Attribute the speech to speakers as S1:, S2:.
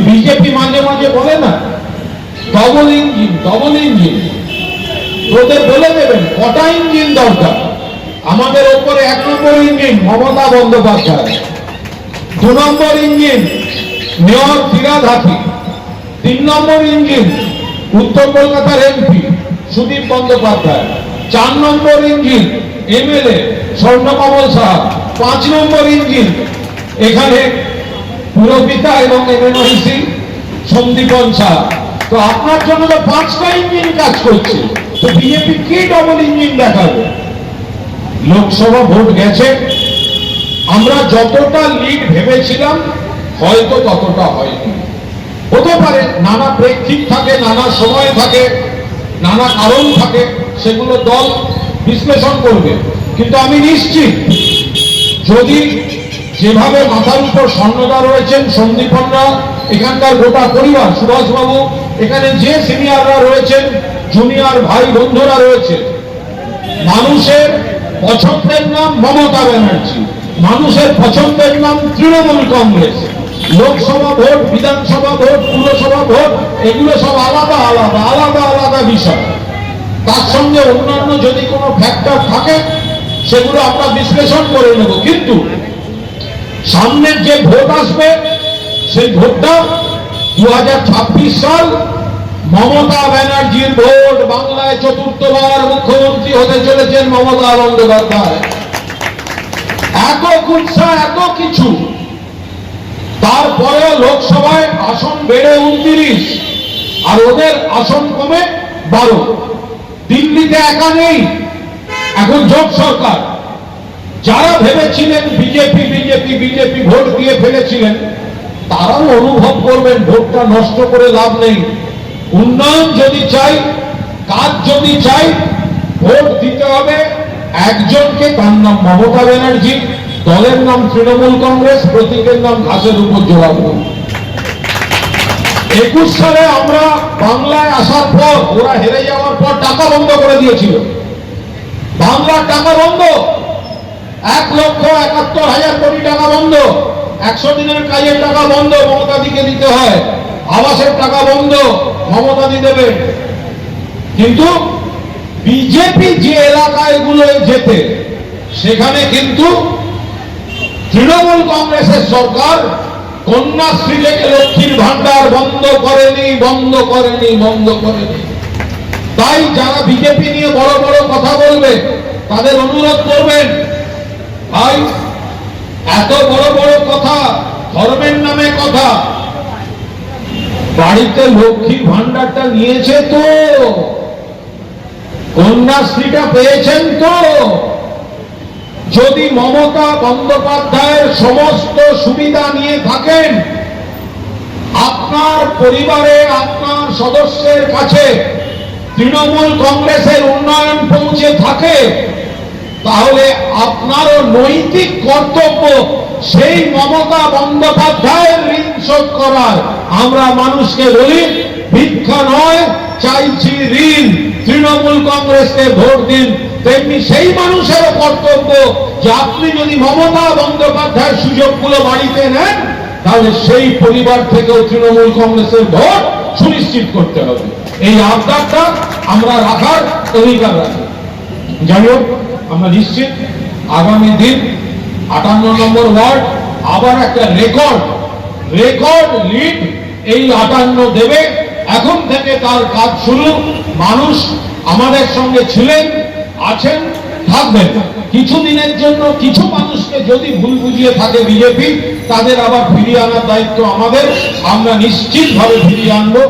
S1: BJP মাঝে মাঝে বলে না ডবল ইঞ্জিন, তোদের বলে দেবেন কটা ইঞ্জিন দরকার। আমাদের ওপরে 1 নম্বর ইঞ্জিন মমতা বন্দ্যোপাধ্যায়, 2 নম্বর ইঞ্জিন মেয়র ফিরহাদ হাকিম, 3 নম্বর ইঞ্জিন উত্তর কলকাতার এমপি সুদীপ বন্দ্যোপাধ্যায়, 4 নম্বর ইঞ্জিন এমএলএ স্বর্ণকমল সাহা, 5 নম্বর ইঞ্জিন এখানে পুরপিতা এবং এমএনওসি সন্দীপন সাহা। তো আপনার জন্য তো 5টা ইঞ্জিন কাজ করছে, তো বিজেপি কি ডবল ইঞ্জিন দেখাবে? লোকসভা ভোট গেছে, আমরা যতটা লিড ভেবেছিলাম হয়তো ততটা হয়নি। হতে পারে নানা প্রেক্ষিত থাকে, নানা সময় থাকে, নানা কারণ থাকে, সেগুলো দল বিশ্লেষণ করবে। কিন্তু আমি নিশ্চিত যদি যেভাবে মাথার উপর স্বর্ণদা রয়েছেন, সন্দীপনরা, এখানকার গোটা পরিবার, সুভাষবাবু, এখানে যে সিনিয়ররা রয়েছেন, জুনিয়র ভাই বন্ধুরা রয়েছে, মানুষের পছন্দের নাম মমতা ব্যানার্জি, মানুষের পছন্দের নাম তৃণমূল কংগ্রেস। লোকসভা ভোট, বিধানসভা ভোট, পুরসভা ভোট, এগুলো সব আলাদা আলাদা আলাদা আলাদা বিষয়। তার সঙ্গে অন্যান্য যদি কোনো ফ্যাক্টর থাকে সেগুলো আমরা বিশ্লেষণ করে নেব। কিন্তু সামনের যে ভোট আসবে সেই ভোটটা 2026 সাল, মমতা ব্যানার্জির ভোট। বাংলায় 4র্থবার মুখ্যমন্ত্রী হতে চলেছেন মমতা বন্দ্যোপাধ্যায়। এত উৎসাহ, এত কিছু, তারপরে লোকসভায় আসন বেড়ে 29 আর ওদের আসন কমে 12। দিল্লিতে একা নেই, এখন জোট সরকার। যারা ভেবেছিলেন বিজেপি বিজেপি বিজেপি ভোট দিয়ে ফেলেছিলেন, তারাও অনুভব করবেন ভোটটা নষ্ট করে লাভ নেই। উন্নয়ন যদি চাই, কাজ যদি চাই, ভোট দিতে হবে একজনকে, তার নাম মমতা ব্যানার্জি, দলের নাম তৃণমূল কংগ্রেস, প্রতীকের নাম ঘাসের উপর জোড়াবো। 21 সালে আমরা বাংলায় আসার পর, ওরা হেরে যাওয়ার পর টাকা বন্ধ করে দিয়েছিল। বাংলার টাকা বন্ধ, 1,71,000 কোটি টাকা বন্ধ। 100 দিনের কাজের টাকা বন্ধ, মমতা দিকে দিতে হয়। আবাসের টাকা বন্ধ, মমতা দি দেবে। কিন্তু বিজেপি যে এলাকায় গুলোয় যেতে, সেখানে কিন্তু তৃণমূল কংগ্রেসের সরকার কন্যাশ্রী থেকে লক্ষ্মীর ভান্ডার বন্ধ করেনি, বন্ধ করেনি, বন্ধ করেনি। তাই যারা বিজেপি নিয়ে বড় বড় কথা বলবে, তাদের অনুরোধ করবেন, ভাই এত বড় বড় কথা, ধর্মের নামে কথা, বাড়িতে লক্ষ্মীর ভান্ডারটা নিয়েছে তো, কন্যাশ্রীটা পেয়েছেন তো। যদি মমতা বন্দ্যোপাধ্যায়ের সমস্ত সুবিধা নিয়ে থাকেন, আপনার পরিবারে, আপনার সদস্যের কাছে তৃণমূল কংগ্রেসের উন্নয়ন পৌঁছে থাকে, তাহলে আপনারও নৈতিক কর্তব্য সেই মমতা বন্দ্যোপাধ্যায়ের ঋণ শোধ করার। আমরা মানুষকে বলি, ভিক্ষা নয়, চাইছি ঋণ, তৃণমূল কংগ্রেসকে ভোট দিন। তেমনি সেই মানুষেরও কর্তব্য যে আপনি যদি মমতা বন্দ্যোপাধ্যায়ের সুযোগগুলো বাড়িতে নেন, তাহলে সেই পরিবার থেকেও তৃণমূল কংগ্রেসের ভোট সুনিশ্চিত করতে হবে। এই আবদারটা আমরা রাখার অধিকার রাখি। যাই হোক, আমরা নিশ্চিত আগামী দিন 58 নম্বর ওয়ার্ড আবার একটা রেকর্ড লিড এই 58 দেবে। এখন থেকে তার কাজ শুরু। মানুষ আমাদের সঙ্গে ছিলেন, আছেন, থাকবেন। কিছুদিনের জন্য কিছু মানুষকে যদি ভুল বুঝিয়ে থাকে বিজেপি, তাদের আবার ফিরিয়ে আনার দায়িত্ব আমাদের। আমরা নিশ্চিতভাবে ফিরিয়ে আনবো।